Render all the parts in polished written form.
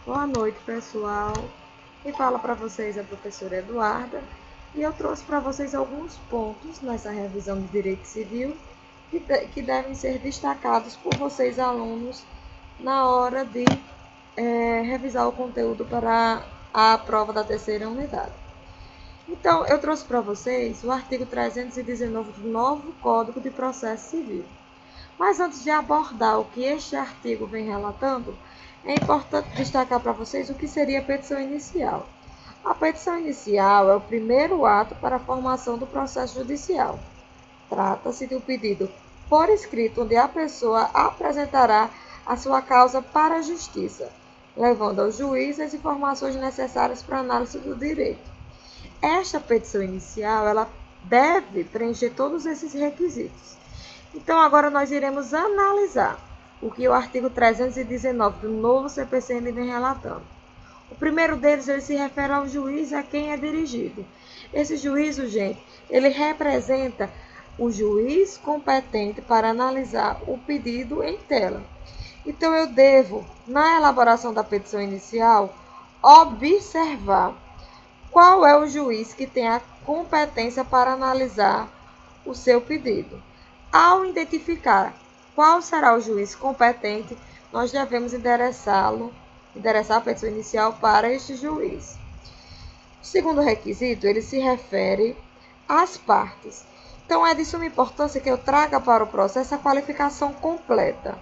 Boa noite, pessoal. Quem fala para vocês é a professora Eduarda e eu trouxe para vocês alguns pontos nessa revisão de Direito Civil que devem ser destacados por vocês, alunos, na hora de revisar o conteúdo para a prova da terceira unidade. Então, eu trouxe para vocês o artigo 319 do novo Código de Processo Civil. Mas antes de abordar o que este artigo vem relatando, é importante destacar para vocês o que seria a petição inicial. A petição inicial é o primeiro ato para a formação do processo judicial. Trata-se de um pedido por escrito onde a pessoa apresentará a sua causa para a justiça, levando ao juiz as informações necessárias para a análise do direito. Esta petição inicial, ela deve preencher todos esses requisitos. Então, agora nós iremos analisar o que o artigo 319 do novo CPCM vem relatando. O primeiro deles, ele se refere ao juiz a quem é dirigido. Esse juízo, gente, ele representa o juiz competente para analisar o pedido em tela. Então, eu devo, na elaboração da petição inicial, observar qual é o juiz que tem a competência para analisar o seu pedido. Ao identificar qual será o juiz competente, nós devemos endereçar a petição inicial para este juiz. O segundo requisito, ele se refere às partes. Então, é de suma importância que eu traga para o processo a qualificação completa.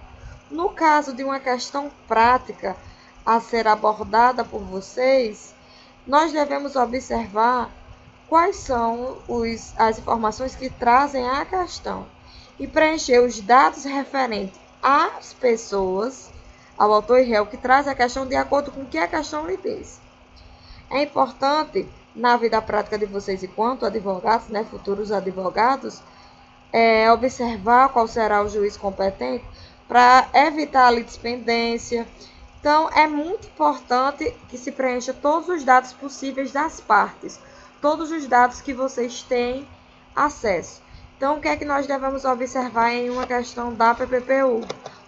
No caso de uma questão prática a ser abordada por vocês, nós devemos observar quais são as informações que trazem a questão e preencher os dados referentes às pessoas, ao autor e réu que traz a questão de acordo com o que a questão lhe diz. É importante, na vida prática de vocês enquanto advogados, futuros advogados, observar qual será o juiz competente para evitar a litispendência. Então, é muito importante que se preencha todos os dados possíveis das partes, todos os dados que vocês têm acesso. Então, o que é que nós devemos observar em uma questão da PPPU?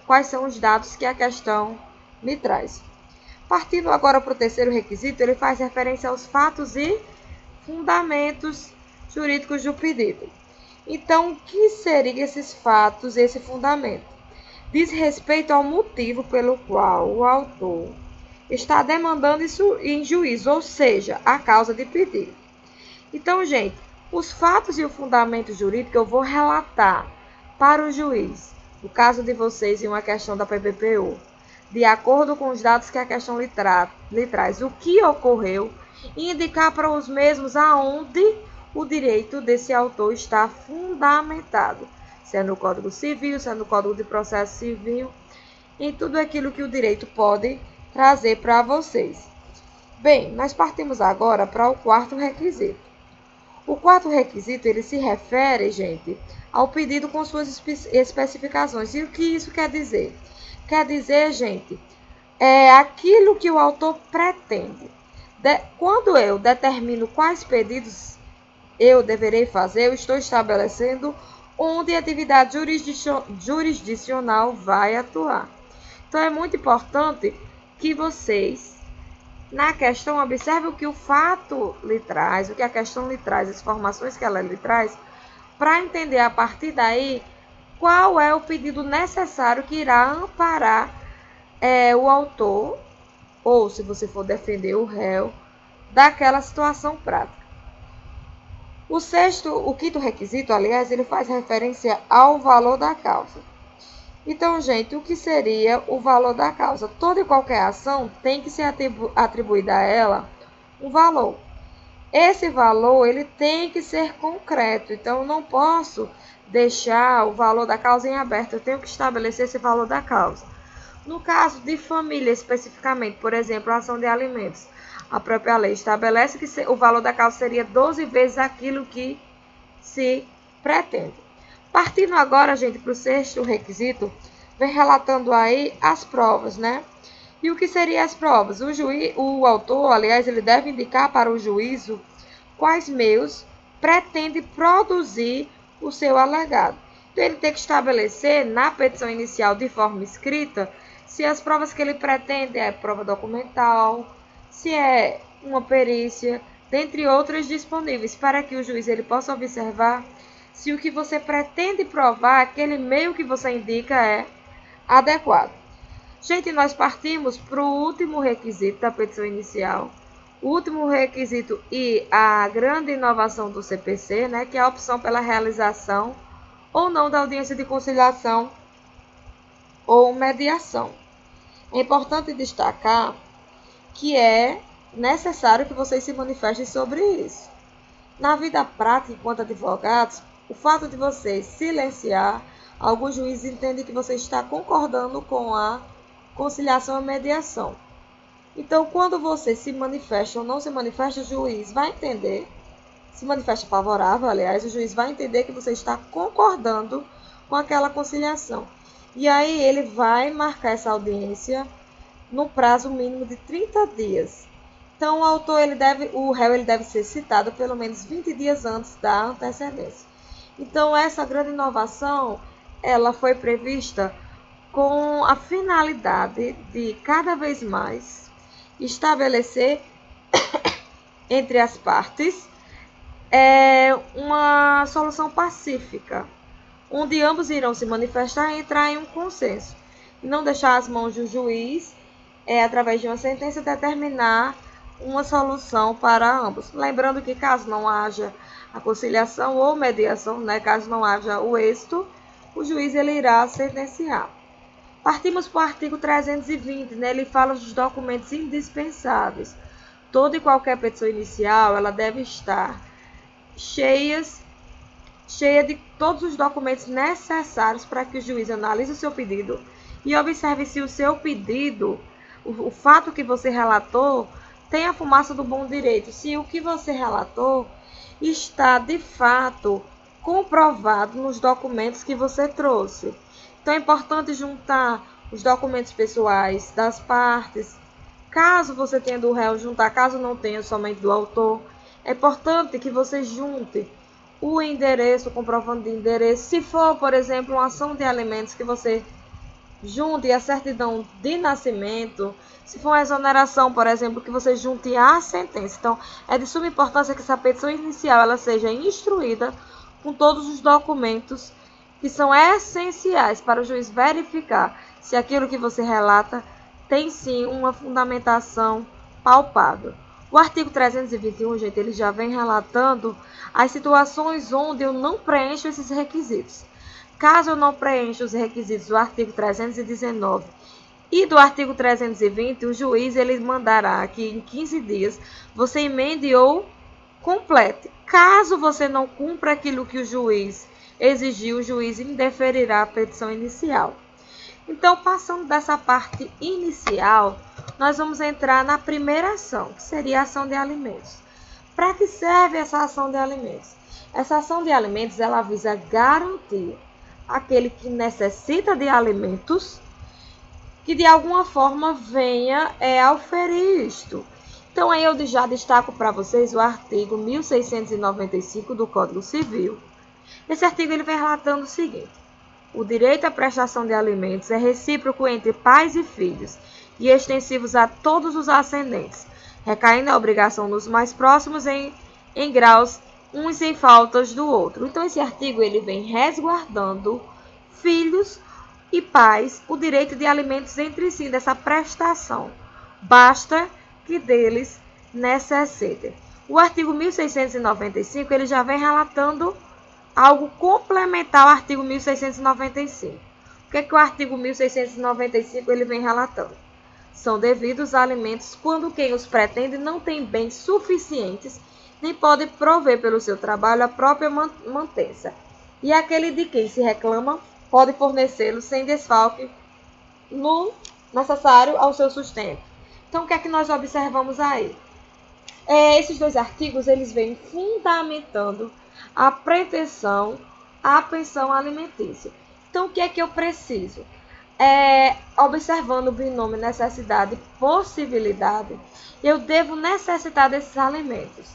Quais são os dados que a questão me traz? Partindo agora para o terceiro requisito, ele faz referência aos fatos e fundamentos jurídicos do pedido. Então, o que seriam esses fatos e esse fundamento? Diz respeito ao motivo pelo qual o autor está demandando isso em juízo, ou seja, a causa de pedido. Então, gente, os fatos e o fundamento jurídico eu vou relatar para o juiz, no caso de vocês em uma questão da PPPU, de acordo com os dados que a questão lhe traz, o que ocorreu e indicar para os mesmos aonde o direito desse autor está fundamentado, se é no Código Civil, se é no Código de Processo Civil, em tudo aquilo que o direito pode trazer para vocês. Bem, nós partimos agora para o quarto requisito. O quarto requisito, ele se refere, gente, ao pedido com suas especificações. E o que isso quer dizer? Quer dizer, gente, é aquilo que o autor pretende. Quando eu determino quais pedidos eu deverei fazer, eu estou estabelecendo onde a atividade jurisdicional vai atuar. Então, é muito importante que vocês, na questão, observem o que o fato lhe traz, o que a questão lhe traz, as informações que ela lhe traz, para entender a partir daí qual é o pedido necessário que irá amparar o autor, ou se você for defender o réu, daquela situação prática. O quinto requisito, aliás, ele faz referência ao valor da causa. Então, gente, o que seria o valor da causa? Toda e qualquer ação tem que ser atribuída a ela um valor. Esse valor, ele tem que ser concreto. Então, eu não posso deixar o valor da causa em aberto. Eu tenho que estabelecer esse valor da causa. No caso de família, especificamente, por exemplo, a ação de alimentos, a própria lei estabelece que o valor da causa seria 12 vezes aquilo que se pretende. Partindo agora, gente, para o sexto requisito, vem relatando aí as provas, E o que seriam as provas? O autor, aliás, ele deve indicar para o juízo quais meios pretende produzir o seu alegado. Então, ele tem que estabelecer na petição inicial de forma escrita se as provas que ele pretende é prova documental, se é uma perícia, dentre outras disponíveis, para que o juiz ele possa observar se o que você pretende provar, aquele meio que você indica é adequado. Gente, nós partimos para o último requisito da petição inicial. O último requisito e a grande inovação do CPC, né, que é a opção pela realização ou não da audiência de conciliação ou mediação. É importante destacar que é necessário que vocês se manifestem sobre isso. Na vida prática, enquanto advogados, o fato de você silenciar, alguns juízes entendem que você está concordando com a conciliação e mediação. Então, quando você se manifesta ou não se manifesta, o juiz vai entender, se manifesta favorável, aliás, o juiz vai entender que você está concordando com aquela conciliação. E aí ele vai marcar essa audiência no prazo mínimo de 30 dias. Então, o réu ele deve ser citado pelo menos 20 dias antes da antecedência. Então, essa grande inovação, ela foi prevista com a finalidade de cada vez mais estabelecer entre as partes uma solução pacífica, onde ambos irão se manifestar e entrar em um consenso, e não deixar as mãos do juiz, através de uma sentença, determinar uma solução para ambos. Lembrando que caso não haja a conciliação ou mediação, né, caso não haja o êxito, o juiz ele irá sentenciar. Partimos para o artigo 320, né, ele fala dos documentos indispensáveis. Toda e qualquer petição inicial, ela deve estar cheia de todos os documentos necessários para que o juiz analise o seu pedido e observe se o seu pedido, o fato que você relatou, tem a fumaça do bom direito, se o que você relatou está de fato comprovado nos documentos que você trouxe. Então é importante juntar os documentos pessoais das partes, caso você tenha do réu, juntar, caso não tenha somente do autor. É importante que você junte o endereço, o comprovante de endereço. Se for, por exemplo, uma ação de alimentos, que você junte a certidão de nascimento. Se for uma exoneração, por exemplo, que você junte a sentença. Então, é de suma importância que essa petição inicial ela seja instruída com todos os documentos que são essenciais para o juiz verificar se aquilo que você relata tem sim uma fundamentação palpável. O artigo 321, gente, ele já vem relatando as situações onde eu não preencho esses requisitos. Caso eu não preencha os requisitos do artigo 319 e do artigo 320, o juiz ele mandará que em 15 dias você emende ou complete. Caso você não cumpra aquilo que o juiz exigiu, o juiz indeferirá a petição inicial. Então, passando dessa parte inicial, nós vamos entrar na primeira ação, que seria a ação de alimentos. Para que serve essa ação de alimentos? Essa ação de alimentos ela visa garantir aquele que necessita de alimentos que de alguma forma venha auferir isto. Então, aí eu já destaco para vocês o artigo 1695 do Código Civil. Esse artigo ele vem relatando o seguinte: o direito à prestação de alimentos é recíproco entre pais e filhos e extensivos a todos os ascendentes, recaindo a obrigação nos mais próximos em graus uns sem faltas do outro. Então, esse artigo ele vem resguardando filhos e pais o direito de alimentos entre si, dessa prestação. Basta que deles necessitem. O artigo 1695 ele já vem relatando algo complementar ao artigo 1695. O que é que o artigo 1695 ele vem relatando? São devidos alimentos quando quem os pretende não tem bens suficientes, nem pode prover pelo seu trabalho a própria mantença. E aquele de quem se reclama pode fornecê-lo sem desfalque no necessário ao seu sustento. Então, o que é que nós observamos aí? Esses dois artigos eles vêm fundamentando a pretensão à pensão alimentícia. Então, o que é que eu preciso? Observando o binômio necessidade e possibilidade, eu devo necessitar desses alimentos.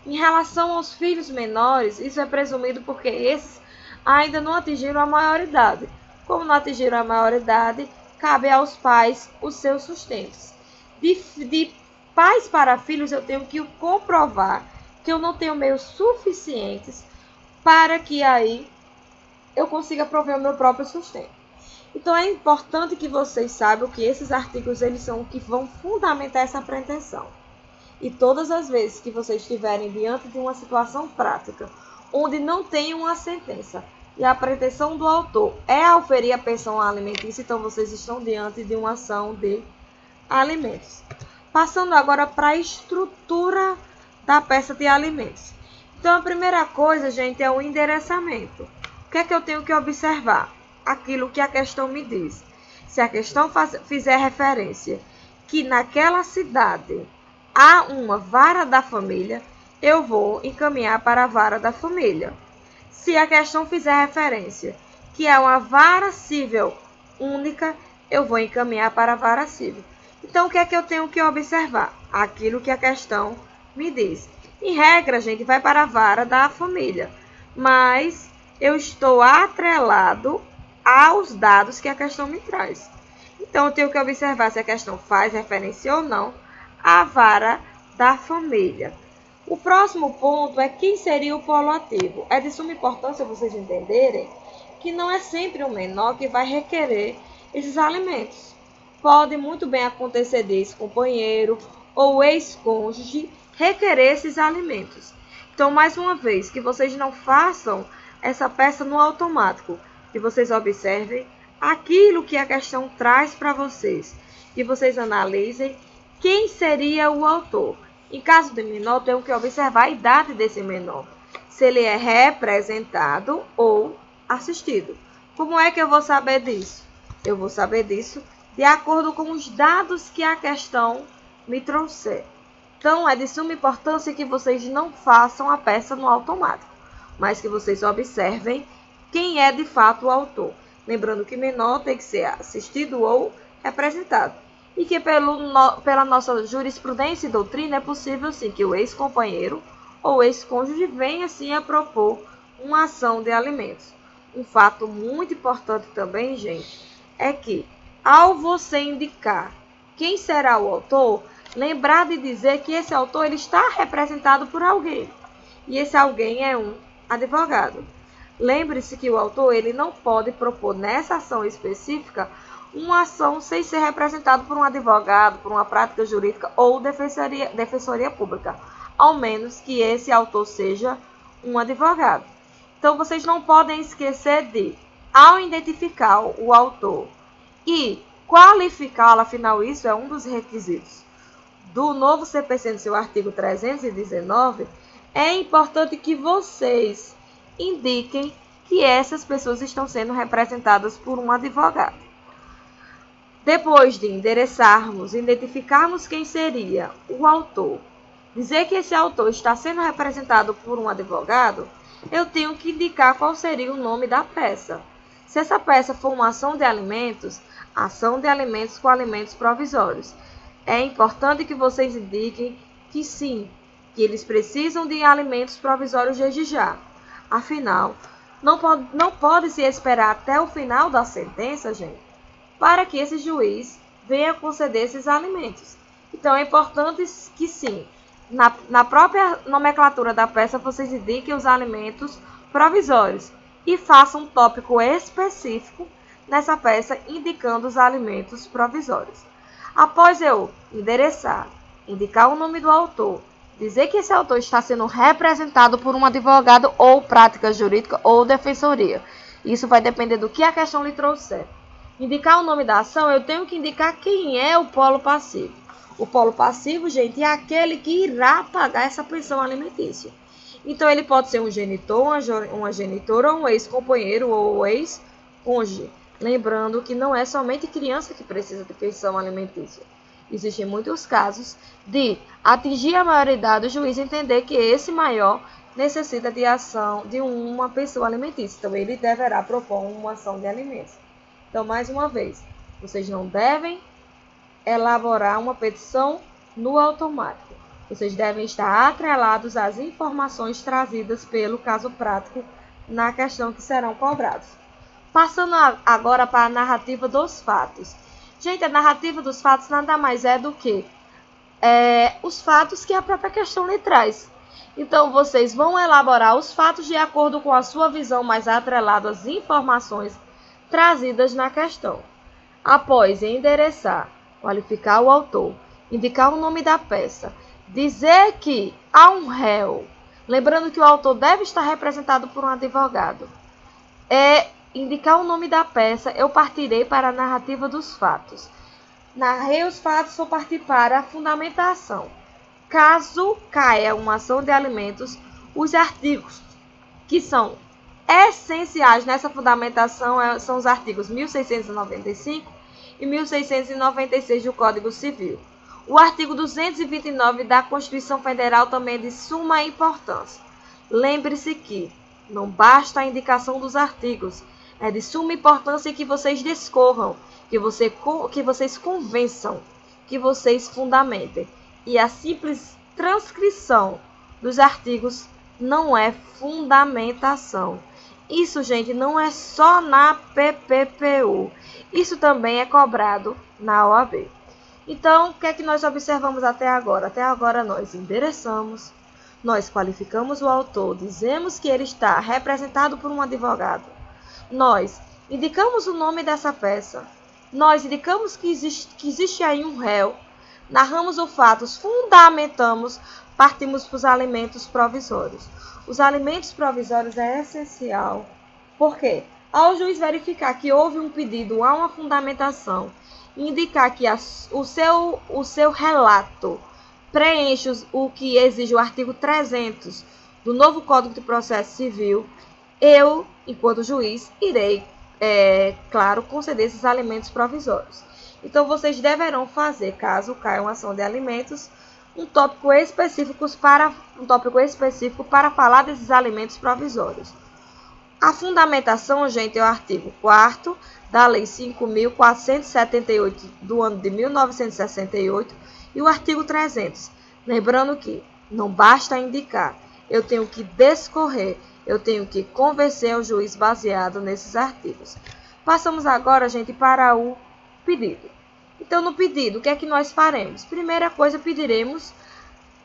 Em relação aos filhos menores, isso é presumido porque esses ainda não atingiram a maioridade. Como não atingiram a maioridade, cabe aos pais os seus sustentos. De pais para filhos, eu tenho que comprovar que eu não tenho meios suficientes para que aí eu consiga prover o meu próprio sustento. Então, é importante que vocês saibam que esses artigos eles são o que vão fundamentar essa pretensão. E todas as vezes que vocês estiverem diante de uma situação prática, onde não tem uma sentença, e a pretensão do autor é auferir a pensão alimentícia, então vocês estão diante de uma ação de alimentos. Passando agora para a estrutura da peça de alimentos. Então, a primeira coisa, gente, é o endereçamento. O que é que eu tenho que observar? Aquilo que a questão me diz. Se a questão fizer referência que naquela cidade há uma vara da família, eu vou encaminhar para a vara da família. Se a questão fizer referência que é uma vara civil única, eu vou encaminhar para a vara civil. Então, o que é que eu tenho que observar? Aquilo que a questão me diz. Em regra, gente, vai para a vara da família, mas eu estou atrelado aos dados que a questão me traz. Então, eu tenho que observar se a questão faz referência ou não à vara da família. O próximo ponto é quem seria o polo ativo. É de suma importância vocês entenderem que não é sempre o menor que vai requerer esses alimentos. Pode muito bem acontecer de ex-companheiro ou ex-cônjuge requerer esses alimentos. Então, mais uma vez, que vocês não façam essa peça no automático, que vocês observem aquilo que a questão traz para vocês, que vocês analisem quem seria o autor. Em caso de menor, tenho que observar a idade desse menor, se ele é representado ou assistido. Como é que eu vou saber disso? Eu vou saber disso de acordo com os dados que a questão me trouxer. Então, é de suma importância que vocês não façam a peça no automático, mas que vocês observem quem é de fato o autor. Lembrando que menor tem que ser assistido ou representado. E que pela nossa jurisprudência e doutrina é possível sim que o ex-companheiro ou ex-cônjuge venha sim a propor uma ação de alimentos. Um fato muito importante também, gente, é que ao você indicar quem será o autor, lembrar de dizer que esse autor ele está representado por alguém. E esse alguém é um advogado. Lembre-se que o autor ele não pode propor nessa ação específica uma ação sem ser representado por um advogado, por uma prática jurídica ou defensoria pública, ao menos que esse autor seja um advogado. Então, vocês não podem esquecer de, ao identificar o autor e qualificá-lo, afinal isso é um dos requisitos do novo CPC, no seu artigo 319, é importante que vocês indiquem que essas pessoas estão sendo representadas por um advogado. Depois de endereçarmos, identificarmos quem seria o autor, dizer que esse autor está sendo representado por um advogado, eu tenho que indicar qual seria o nome da peça. Se essa peça for uma ação de alimentos com alimentos provisórios. É importante que vocês indiquem que sim, que eles precisam de alimentos provisórios desde já. Afinal, não pode se esperar até o final da sentença, gente, para que esse juiz venha conceder esses alimentos. Então, é importante que sim, na própria nomenclatura da peça, vocês indiquem os alimentos provisórios e façam um tópico específico nessa peça indicando os alimentos provisórios. Após eu endereçar, indicar o nome do autor, dizer que esse autor está sendo representado por um advogado ou prática jurídica ou defensoria. Isso vai depender do que a questão lhe trouxer. Indicar o nome da ação, eu tenho que indicar quem é o polo passivo. O polo passivo, gente, é aquele que irá pagar essa pensão alimentícia. Então, ele pode ser um genitor, uma genitora, um ex-companheiro ou ex-cônjuge. Lembrando que não é somente criança que precisa de pensão alimentícia. Existem muitos casos de atingir a maioridade, o juiz entender que esse maior necessita de ação de uma pensão alimentícia. Então, ele deverá propor uma ação de alimentos. Então, mais uma vez, vocês não devem elaborar uma petição no automático. Vocês devem estar atrelados às informações trazidas pelo caso prático na questão que serão cobrados. Passando agora para a narrativa dos fatos. Gente, a narrativa dos fatos nada mais é do que os fatos que a própria questão lhe traz. Então, vocês vão elaborar os fatos de acordo com a sua visão mais atrelada às informações trazidas na questão. Após endereçar, qualificar o autor, indicar o nome da peça, dizer que há um réu, lembrando que o autor deve estar representado por um advogado, indicar o nome da peça, eu partirei para a narrativa dos fatos. Narrei os fatos, vou partir para a fundamentação. Caso caia uma ação de alimentos, os artigos que são essenciais nessa fundamentação são os artigos 1695 e 1696 do Código Civil. O artigo 229 da Constituição Federal também é de suma importância. Lembre-se que não basta a indicação dos artigos, é de suma importância que vocês discorram, que vocês convençam, que vocês fundamentem. E a simples transcrição dos artigos não é fundamentação. Isso, gente, não é só na PPPU. Isso também é cobrado na OAB. Então, o que é que nós observamos até agora? Até agora nós endereçamos, nós qualificamos o autor, dizemos que ele está representado por um advogado. Nós indicamos o nome dessa peça, nós indicamos que existe aí um réu, narramos os fatos, fundamentamos, partimos para os alimentos provisórios. Os alimentos provisórios é essencial, porque ao juiz verificar que houve um pedido, há uma fundamentação, indicar que o seu relato preenche o que exige o artigo 300 do novo Código de Processo Civil, eu, enquanto juiz, irei, claro, conceder esses alimentos provisórios. Então, vocês deverão fazer, caso caia uma ação de alimentos, um tópico específico para falar desses alimentos provisórios. A fundamentação, gente, é o artigo 4º da Lei 5.478 do ano de 1968 e o artigo 300. Lembrando que não basta indicar, eu tenho que discorrer, eu tenho que convencer o juiz baseado nesses artigos. Passamos agora, gente, para o pedido. Então, no pedido, o que é que nós faremos? Primeira coisa, pediremos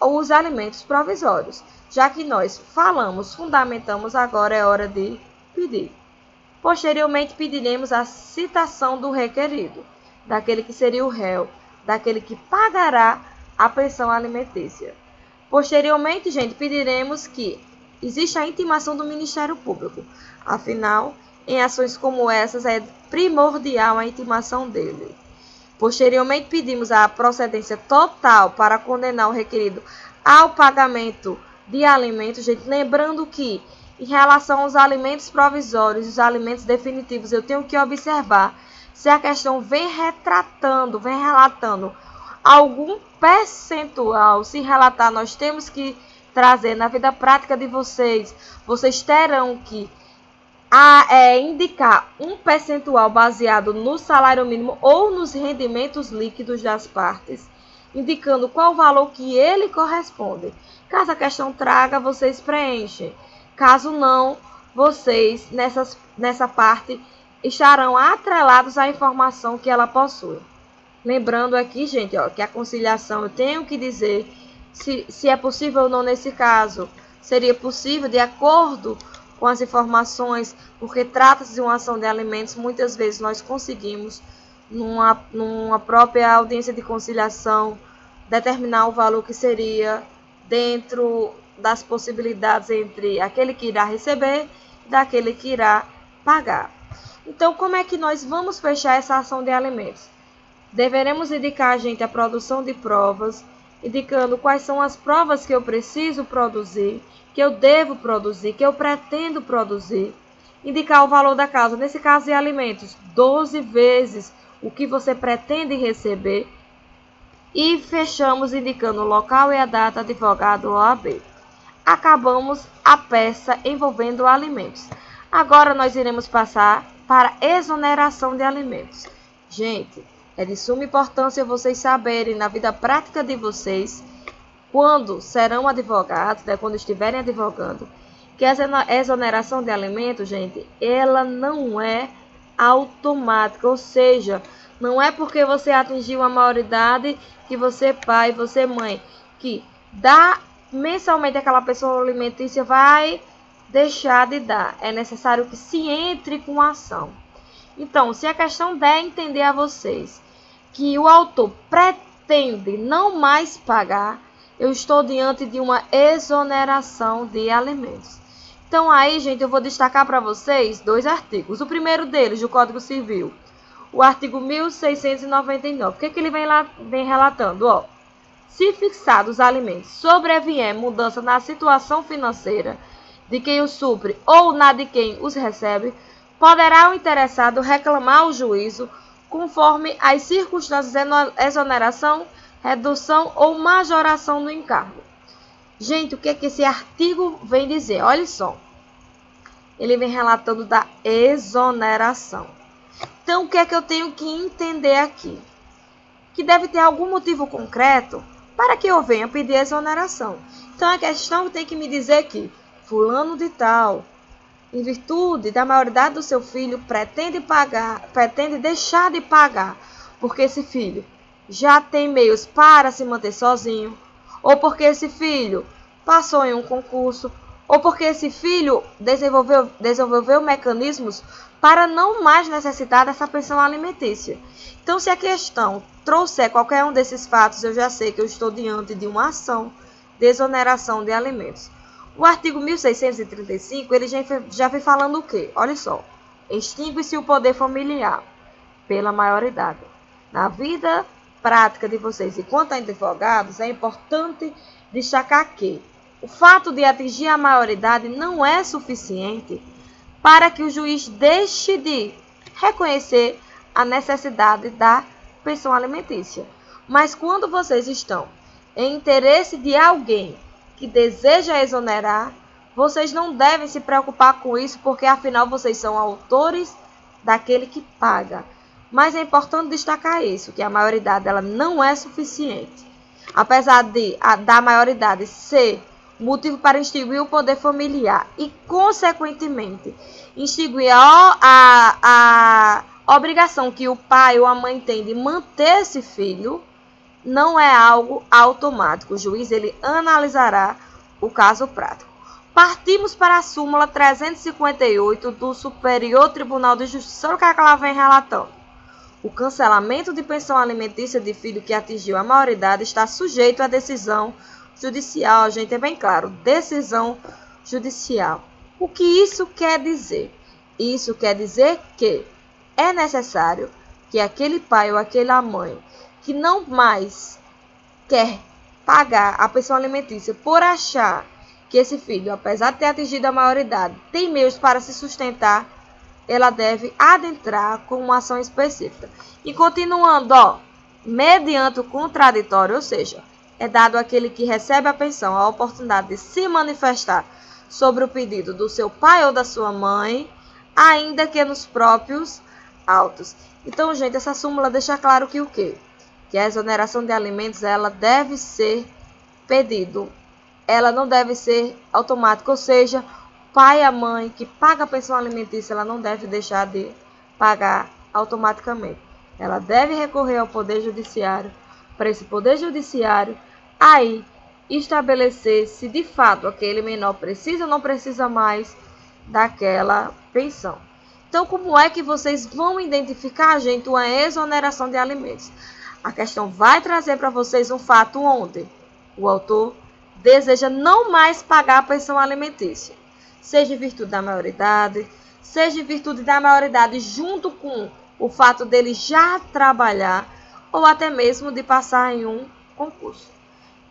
os alimentos provisórios. Já que nós falamos, fundamentamos, agora é hora de pedir. Posteriormente, pediremos a citação do requerido, daquele que seria o réu, daquele que pagará a pensão alimentícia. Posteriormente, gente, pediremos que exista a intimação do Ministério Público. Afinal, em ações como essas, é primordial a intimação dele. Posteriormente, pedimos a procedência total para condenar o requerido ao pagamento de alimentos. Gente, lembrando que, em relação aos alimentos provisórios e os alimentos definitivos, eu tenho que observar se a questão vem relatando algum percentual. Se relatar, nós temos que trazer na vida prática de vocês. Vocês terão que indicar um percentual baseado no salário mínimo ou nos rendimentos líquidos das partes, indicando qual o valor que ele corresponde. Caso a questão traga, vocês preenchem. Caso não, vocês, nessa parte, estarão atrelados à informação que ela possui. Lembrando aqui, gente, que a conciliação, eu tenho que dizer se é possível ou não nesse caso. Seria possível, de acordo com as informações, porque trata-se de uma ação de alimentos, muitas vezes nós conseguimos, numa própria audiência de conciliação, determinar o valor que seria dentro das possibilidades entre aquele que irá receber e daquele que irá pagar. Então, como é que nós vamos fechar essa ação de alimentos? Deveremos indicar, gente, a produção de provas, indicando quais são as provas que eu preciso produzir, que eu devo produzir, que eu pretendo produzir, indicar o valor da causa, nesse caso de alimentos, 12 vezes o que você pretende receber, e fechamos indicando o local e a data, advogado OAB. Acabamos a peça envolvendo alimentos. Agora nós iremos passar para exoneração de alimentos. Gente, é de suma importância vocês saberem na vida prática de vocês, quando serão advogados, quando estiverem advogando, que a exoneração de alimentos, gente, ela não é automática, ou seja, Não é porque você atingiu a maioridade que você pai, você mãe, que dá mensalmente aquela pensão alimentícia vai deixar de dar. É necessário que se entre com a ação. Então, se a questão der entender a vocês que o autor pretende não mais pagar, eu estou diante de uma exoneração de alimentos. Então, aí, gente, eu vou destacar para vocês 2 artigos. O primeiro deles, do Código Civil, o artigo 1699. O que ele vem relatando? Ó, se fixados os alimentos sobrevier mudança na situação financeira de quem os supre ou na de quem os recebe, poderá o interessado reclamar ao juízo conforme as circunstâncias de exoneração, redução ou majoração do encargo. Gente, o que é que esse artigo vem dizer? Olha só. Ele vem relatando da exoneração. Então, o que é que eu tenho que entender aqui? Que deve ter algum motivo concreto para que eu venha pedir exoneração. Então, a questão tem que me dizer que fulano de tal, em virtude da maioridade do seu filho, pretende deixar de pagar, porque esse filho já tem meios para se manter sozinho, ou porque esse filho passou em um concurso, ou porque esse filho desenvolveu mecanismos para não mais necessitar dessa pensão alimentícia. Então, se a questão trouxer qualquer um desses fatos, eu já sei que eu estou diante de uma ação de exoneração de alimentos. O artigo 1635, ele já vem falando o quê? Olha só. Extingue-se o poder familiar pela maioridade. Na vida prática de vocês, enquanto advogados, é importante destacar que o fato de atingir a maioridade não é suficiente para que o juiz deixe de reconhecer a necessidade da pensão alimentícia. Mas quando vocês estão em interesse de alguém que deseja exonerar, vocês não devem se preocupar com isso, porque afinal vocês são autores daquele que paga. Mas é importante destacar isso, que a maioridade ela não é suficiente. Apesar da maioridade ser motivo para extinguir o poder familiar e, consequentemente, extinguir a obrigação que o pai ou a mãe tem de manter esse filho, não é algo automático. O juiz ele analisará o caso prático. Partimos para a súmula 358 do Superior Tribunal de Justiça. Olha o que ela vem relatando. O cancelamento de pensão alimentícia de filho que atingiu a maioridade está sujeito à decisão judicial. Gente, é bem claro, decisão judicial. O que isso quer dizer? Isso quer dizer que é necessário que aquele pai ou aquela mãe que não mais quer pagar a pensão alimentícia por achar que esse filho, apesar de ter atingido a maioridade, tem meios para se sustentar, ela deve adentrar com uma ação específica. E continuando, ó, mediante o contraditório, ou seja, é dado àquele que recebe a pensão a oportunidade de se manifestar sobre o pedido do seu pai ou da sua mãe, ainda que nos próprios autos. Então, gente, essa súmula deixa claro que o quê? Que a exoneração de alimentos ela deve ser pedido, ela não deve ser automática, ou seja, o pai e a mãe que paga a pensão alimentícia, ela não deve deixar de pagar automaticamente. Ela deve recorrer ao Poder Judiciário, para esse Poder Judiciário aí estabelecer se de fato aquele menor precisa ou não precisa mais daquela pensão. Então, como é que vocês vão identificar, gente, uma exoneração de alimentos? A questão vai trazer para vocês um fato onde o autor deseja não mais pagar a pensão alimentícia, seja em virtude da maioridade, seja em virtude da maioridade junto com o fato dele já trabalhar, ou até mesmo de passar em um concurso.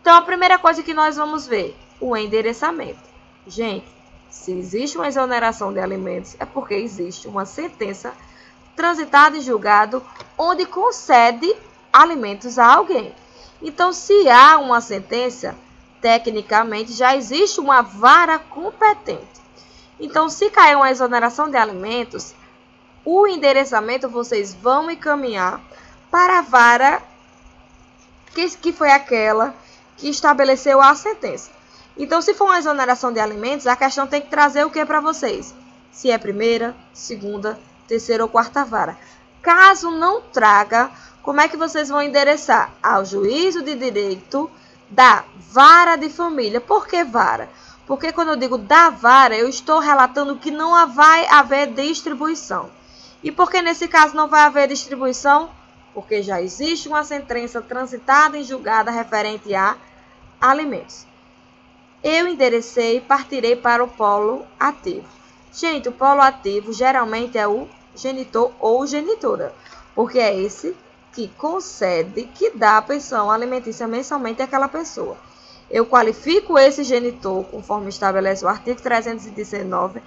Então, a primeira coisa que nós vamos ver, o endereçamento. Gente, se existe uma exoneração de alimentos, é porque existe uma sentença transitada em julgado onde concede alimentos a alguém. Então, se há uma sentença, tecnicamente já existe uma vara competente. Então, se cair uma exoneração de alimentos, o endereçamento vocês vão encaminhar para a vara que foi aquela que estabeleceu a sentença. Então, se for uma exoneração de alimentos, a questão tem que trazer o que para vocês? Se é primeira, segunda, terceira ou quarta vara. Caso não traga, como é que vocês vão endereçar? Ao juízo de direito da vara de família. Por que vara? Porque quando eu digo da vara, eu estou relatando que não vai haver distribuição. E por que nesse caso não vai haver distribuição? Porque já existe uma sentença transitada em julgada referente a alimentos. Eu enderecei e partirei para o polo ativo. Gente, o polo ativo geralmente é o genitor ou genitora, porque é esse que concede, que dá a pensão alimentícia mensalmente àquela pessoa. Eu qualifico esse genitor, conforme estabelece o artigo 319,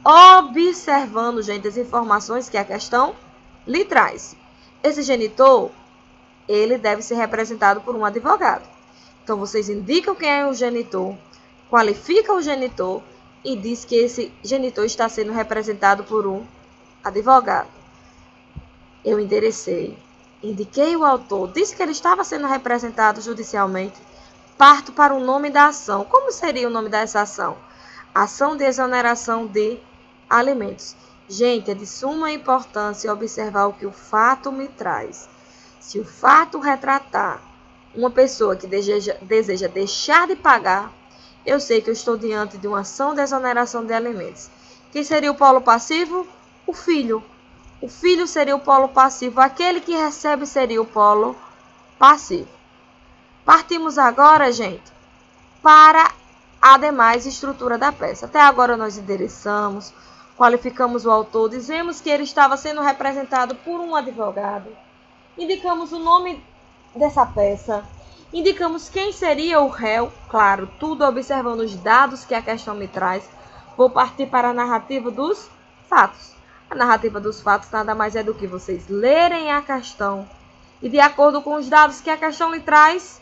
observando, gente, as informações que a questão lhe traz. Esse genitor, ele deve ser representado por um advogado. Então, vocês indicam quem é o genitor, qualificam o genitor e diz que esse genitor está sendo representado por um advogado. Eu enderecei, indiquei o autor, disse que ele estava sendo representado judicialmente, parto para o nome da ação. Como seria o nome dessa ação? Ação de exoneração de alimentos. Gente, é de suma importância observar o que o fato me traz. Se o fato retratar uma pessoa que deseja deixar de pagar, eu sei que eu estou diante de uma ação de exoneração de alimentos. Quem seria o polo passivo? O filho. O filho seria o polo passivo. Aquele que recebe seria o polo passivo. Partimos agora, gente, para a demais estrutura da peça. Até agora nós endereçamos, qualificamos o autor, dizemos que ele estava sendo representado por um advogado, indicamos o nome dessa peça, indicamos quem seria o réu, claro, tudo observando os dados que a questão me traz. Vou partir para a narrativa dos fatos. A narrativa dos fatos nada mais é do que vocês lerem a questão e, de acordo com os dados que a questão lhe traz,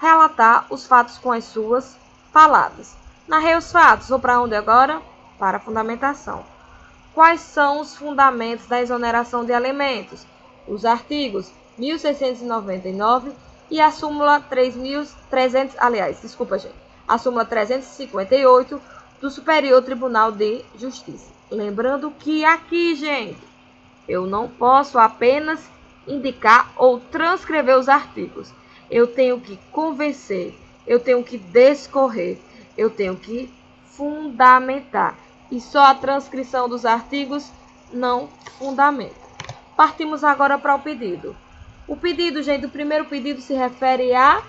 relatar os fatos com as suas palavras. Narrei os fatos. Vou para onde agora? Para a fundamentação. Quais são os fundamentos da exoneração de alimentos? Os artigos 1699 e a súmula 3.300, a súmula 358 do Superior Tribunal de Justiça. Lembrando que aqui, gente, eu não posso apenas indicar ou transcrever os artigos. Eu tenho que convencer, eu tenho que discorrer, eu tenho que fundamentar. E só a transcrição dos artigos não fundamenta. Partimos agora para o pedido. O pedido, gente, o primeiro pedido se refere à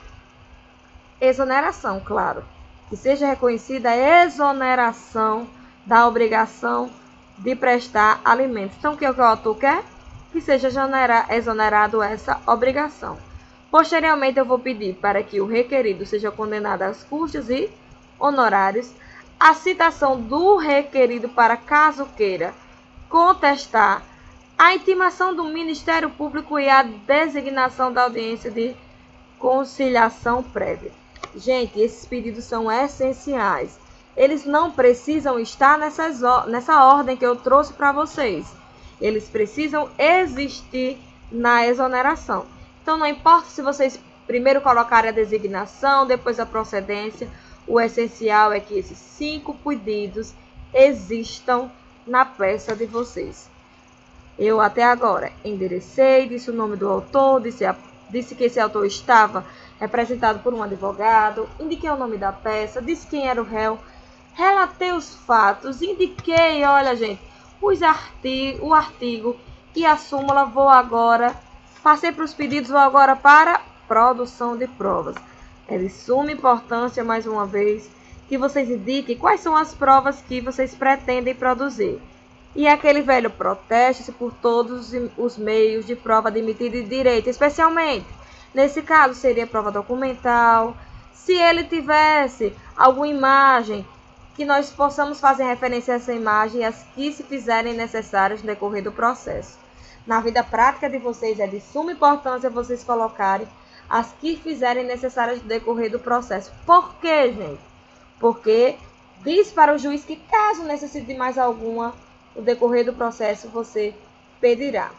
exoneração, claro. Que seja reconhecida a exoneração da obrigação de prestar alimentos. Então, o que o autor quer? Que seja exonerado essa obrigação. Posteriormente, eu vou pedir para que o requerido seja condenado às custas e honorários, a citação do requerido para caso queira contestar, a intimação do Ministério Público e a designação da audiência de conciliação prévia. Gente, esses pedidos são essenciais. Eles não precisam estar nessa ordem que eu trouxe para vocês. Eles precisam existir na exoneração. Então, não importa se vocês primeiro colocarem a designação, depois a procedência, o essencial é que esses 5 pedidos existam na peça de vocês. Eu até agora enderecei, disse o nome do autor, disse que esse autor estava representado por um advogado, indiquei o nome da peça, disse quem era o réu, relatei os fatos, indiquei, olha, gente, o artigo e a súmula. Passei para os pedidos, vou agora para produção de provas. É de suma importância, mais uma vez, que vocês indiquem quais são as provas que vocês pretendem produzir. E aquele velho proteste-se por todos os meios de prova admitida de direito, especialmente, nesse caso, seria prova documental. Se ele tivesse alguma imagem, que nós possamos fazer referência a essa imagem e as que se fizerem necessárias no decorrer do processo. Na vida prática de vocês, é de suma importância vocês colocarem as que fizerem necessárias no decorrer do processo. Por quê, gente? Porque diz para o juiz que, caso necessite de mais alguma, no decorrer do processo, você pedirá.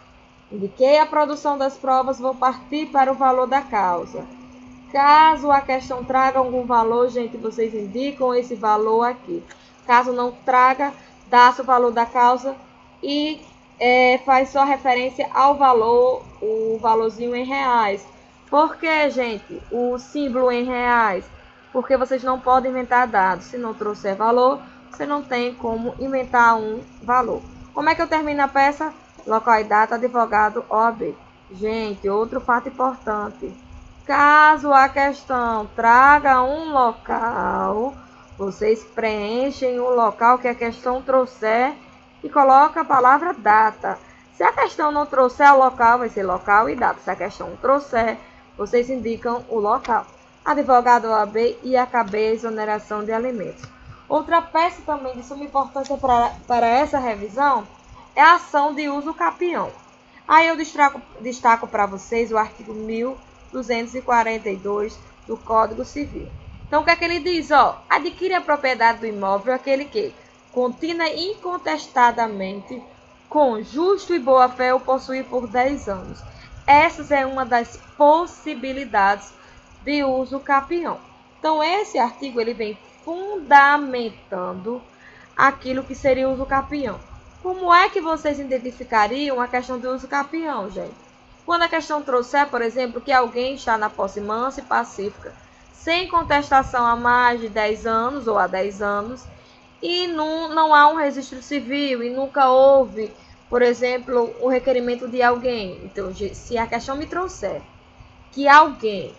Indiquei a produção das provas, vou partir para o valor da causa. Caso a questão traga algum valor, gente, vocês indicam esse valor aqui. Caso não traga, dá-se o valor da causa e faz só referência ao valor, o valorzinho em reais. Por que, gente, o símbolo em reais? Porque vocês não podem inventar dados. Se não trouxer valor, você não tem como inventar um valor. Como é que eu termino a peça? Local e data, advogado, OAB. Gente, outro fato importante. Caso a questão traga um local, vocês preenchem o local que a questão trouxer e colocam a palavra data. Se a questão não trouxer o local, vai ser local e data. Se a questão trouxer, vocês indicam o local. Advogado OAB e acabei a exoneração de alimentos. Outra peça também de suma importância para essa revisão é a ação de uso capião. Aí eu destaco para vocês o artigo 1242 do Código Civil. Então, o que é que ele diz? Adquire a propriedade do imóvel aquele que, contínua e incontestadamente, com justo e boa fé, o possui por 10 anos. Essa é uma das possibilidades de uso capião. Então, esse artigo ele vem fundamentando aquilo que seria o uso capião. Como é que vocês identificariam a questão do uso capião, gente? Quando a questão trouxer, por exemplo, que alguém está na posse mansa e pacífica, sem contestação há mais de 10 anos ou há 10 anos, e não há um registro civil e nunca houve, por exemplo, o requerimento de alguém. Então, se a questão me trouxer que alguém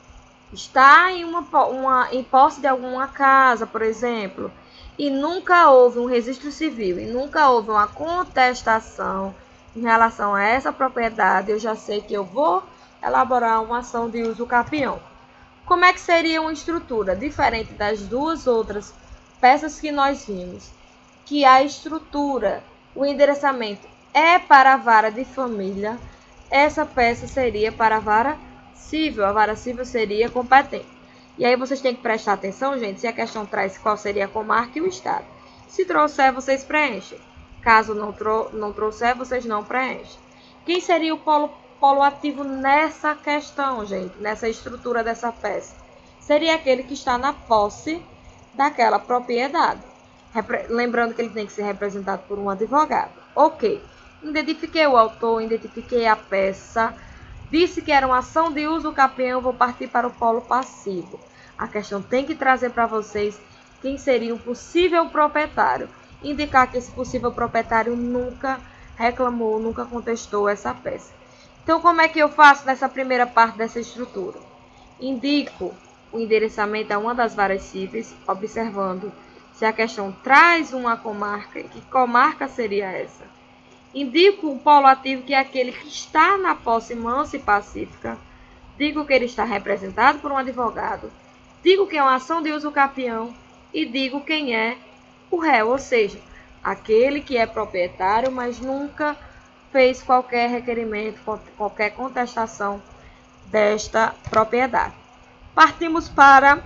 está em posse de alguma casa, por exemplo, e nunca houve um registro civil e nunca houve uma contestação em relação a essa propriedade, eu já sei que eu vou elaborar uma ação de uso capião. Como é que seria uma estrutura? Diferente das duas outras peças que nós vimos, que a estrutura, o endereçamento é para a vara de família, essa peça seria para a vara civil, a vara civil seria competente. E aí vocês têm que prestar atenção, gente, se a questão traz qual seria a comarca e o estado. Se trouxer, vocês preenchem. Caso não trouxer, vocês não preenchem. Quem seria o polo ativo nessa questão, gente, nessa estrutura dessa peça? Seria aquele que está na posse daquela propriedade. Lembrando que ele tem que ser representado por um advogado. Ok. Identifiquei o autor, identifiquei a peça. Disse que era uma ação de uso capião, vou partir para o polo passivo. A questão tem que trazer para vocês quem seria o possível proprietário. Indicar que esse possível proprietário nunca reclamou, nunca contestou essa peça. Então, como é que eu faço nessa primeira parte dessa estrutura? Indico o endereçamento a uma das varas cíveis, observando se a questão traz uma comarca, que comarca seria essa? Indico um polo ativo, que é aquele que está na posse mansa e pacífica. Digo que ele está representado por um advogado. Digo que é uma ação de uso capião. E digo quem é o réu, ou seja, aquele que é proprietário, mas nunca fez qualquer requerimento, qualquer contestação desta propriedade. Partimos para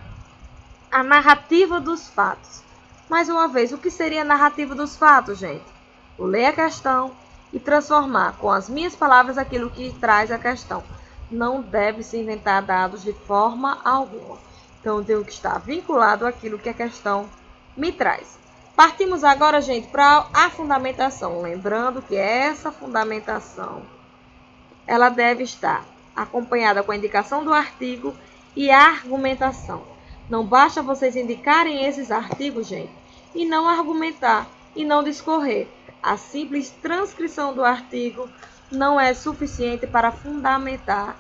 a narrativa dos fatos. Mais uma vez, o que seria a narrativa dos fatos, gente? Vou ler a questão e transformar com as minhas palavras aquilo que traz a questão. Não deve se inventar dados de forma alguma. Então, eu tenho que estar vinculado àquilo que a questão me traz. Partimos agora, gente, para a fundamentação. Lembrando que essa fundamentação, ela deve estar acompanhada com a indicação do artigo e a argumentação. Não basta vocês indicarem esses artigos, gente, e não argumentar e não discorrer. A simples transcrição do artigo não é suficiente para fundamentar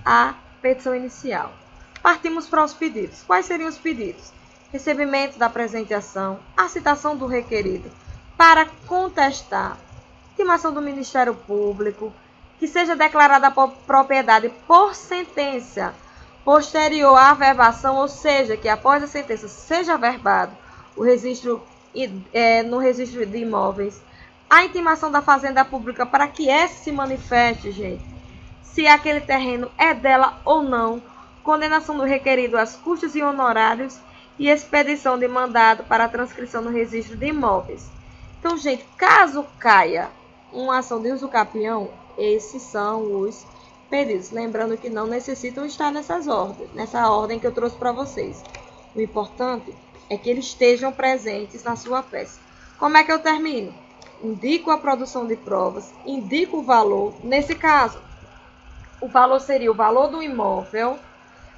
a petição inicial. Partimos para os pedidos. Quais seriam os pedidos? Recebimento da presente ação, a citação do requerido para contestar, intimação do Ministério Público, que seja declarada a propriedade por sentença posterior à averbação, ou seja, que após a sentença seja averbado o registro no registro de imóveis, a intimação da Fazenda Pública para que essa se manifeste, gente, se aquele terreno é dela ou não, condenação do requerido às custas e honorários e expedição de mandado para a transcrição no registro de imóveis. Então, gente, caso caia uma ação de uso capião, esses são os pedidos. Lembrando que não necessitam estar nessa ordem que eu trouxe para vocês. O importante é que eles estejam presentes na sua peça. Como é que eu termino? indico a produção de provas, indico o valor. Nesse caso, o valor seria o valor do imóvel.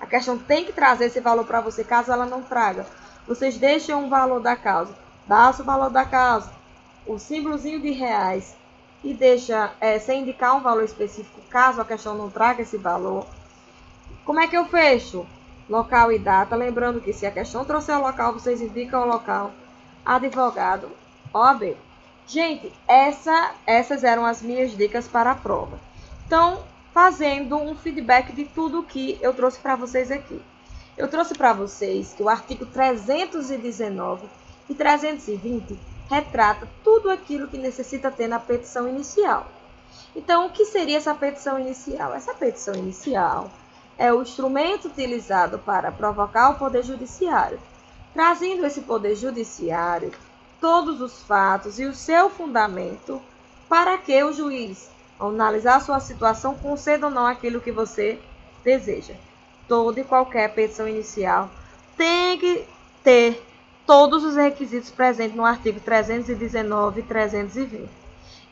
A questão tem que trazer esse valor para você, caso ela não traga. Vocês deixam o valor da causa, dá-se o valor da causa, o símbolozinho de reais, e deixa sem indicar um valor específico, caso a questão não traga esse valor. Como é que eu fecho? Local e data. Lembrando que se a questão trouxer o local, vocês indicam o local. Advogado, OAB. Gente, essas eram as minhas dicas para a prova. Então, fazendo um feedback de tudo que eu trouxe para vocês aqui. Eu trouxe para vocês que o artigo 319 e 320 retrata tudo aquilo que necessita ter na petição inicial. Então, o que seria essa petição inicial? Essa petição inicial é o instrumento utilizado para provocar o Poder Judiciário, trazendo esse Poder Judiciário todos os fatos e o seu fundamento para que o juiz, ao analisar a sua situação, conceda ou não aquilo que você deseja. Toda e qualquer petição inicial tem que ter todos os requisitos presentes no artigo 319 e 320.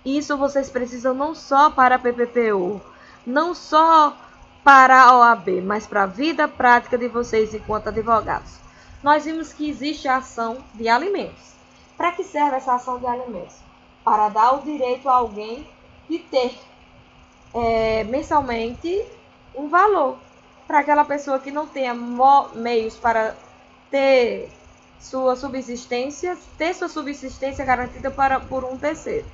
Isso vocês precisam não só para a PPPU, não só para a OAB, mas para a vida prática de vocês enquanto advogados. Nós vimos que existe a ação de alimentos. Para que serve essa ação de alimentos? Para dar o direito a alguém de ter mensalmente um valor. Para aquela pessoa que não tenha meios para ter sua subsistência garantida por um terceiro.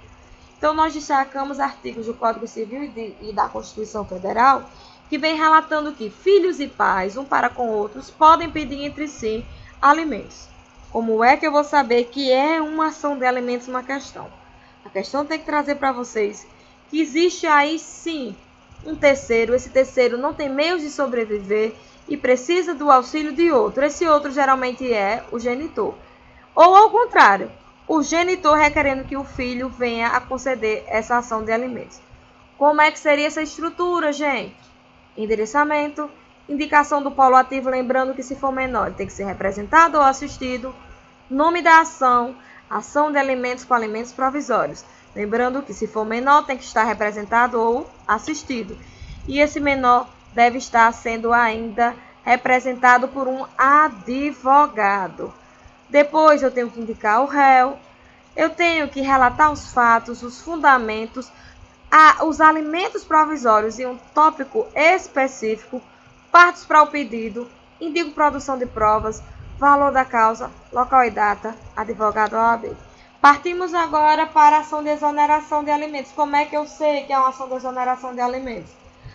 Então, nós destacamos artigos do Código Civil e da Constituição Federal que vem relatando que filhos e pais, um para com outros, podem pedir entre si alimentos. Como é que eu vou saber que é uma ação de alimentos uma questão? A questão tem que trazer para vocês que existe aí sim um terceiro. Esse terceiro não tem meios de sobreviver e precisa do auxílio de outro. Esse outro geralmente é o genitor. Ou ao contrário, o genitor requerendo que o filho venha a conceder essa ação de alimentos. Como é que seria essa estrutura, gente? Endereçamento, indicação do polo ativo, lembrando que se for menor tem que ser representado ou assistido. Nome da ação, ação de alimentos com alimentos provisórios. Lembrando que se for menor tem que estar representado ou assistido. E esse menor deve estar sendo ainda representado por um advogado. Depois eu tenho que indicar o réu, eu tenho que relatar os fatos, os fundamentos, os alimentos provisórios e um tópico específico, partes para o pedido, indico produção de provas, valor da causa, local e data, advogado OAB. Partimos agora para a ação de exoneração de alimentos. Como é que eu sei que é uma ação de exoneração de alimentos?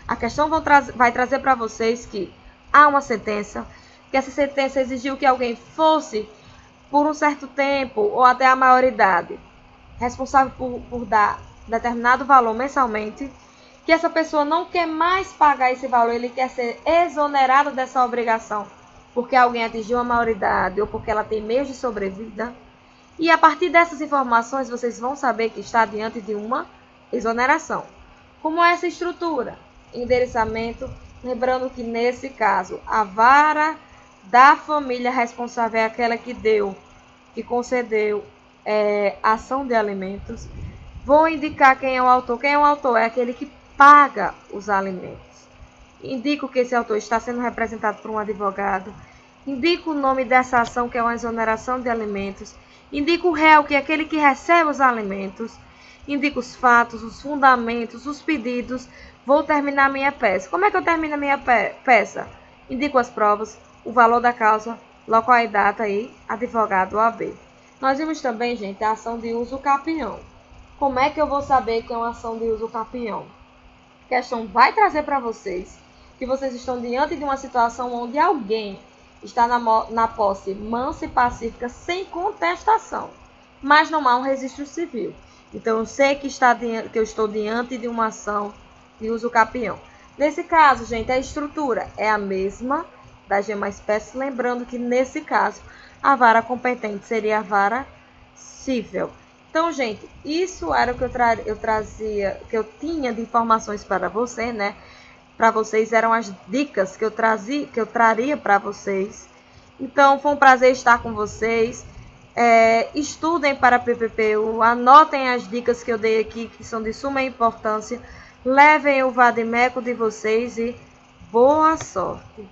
A questão vai trazer para vocês que há uma sentença, que essa sentença exigiu que alguém fosse por um certo tempo ou até a maioridade responsável por dar determinado valor mensalmente, que essa pessoa não quer mais pagar esse valor, ele quer ser exonerado dessa obrigação porque alguém atingiu a maioridade ou porque ela tem meios de sobrevida. E a partir dessas informações vocês vão saber que está diante de uma exoneração. Como é essa estrutura? Endereçamento, lembrando que nesse caso a vara da família responsável é aquela que concedeu a ação de alimentos. Vou indicar quem é o autor. Quem é o autor? É aquele que paga os alimentos. Indico que esse autor está sendo representado por um advogado. Indico o nome dessa ação, que é uma exoneração de alimentos. Indico o réu, que é aquele que recebe os alimentos. Indico os fatos, os fundamentos, os pedidos. Vou terminar minha peça. Como é que eu termino a minha peça? Indico as provas, o valor da causa, local e data e advogado OAB. Nós vimos também, gente, a ação de uso capião. Como é que eu vou saber que é uma ação de uso capião? A questão vai trazer para vocês que vocês estão diante de uma situação onde alguém está na posse mansa e pacífica sem contestação, mas não há um registro civil. Então, eu sei que eu estou diante de uma ação de uso capião. Nesse caso, gente, a estrutura é a mesma das demais peças, lembrando que nesse caso a vara competente seria a vara civil. Então, gente, isso era o que eu trazia, que eu tinha de informações para você, né? Para vocês eram as dicas que eu traria para vocês. Então, foi um prazer estar com vocês. Estudem para a PPPU, anotem as dicas que eu dei aqui, que são de suma importância. Levem o vade-mecum de vocês e boa sorte!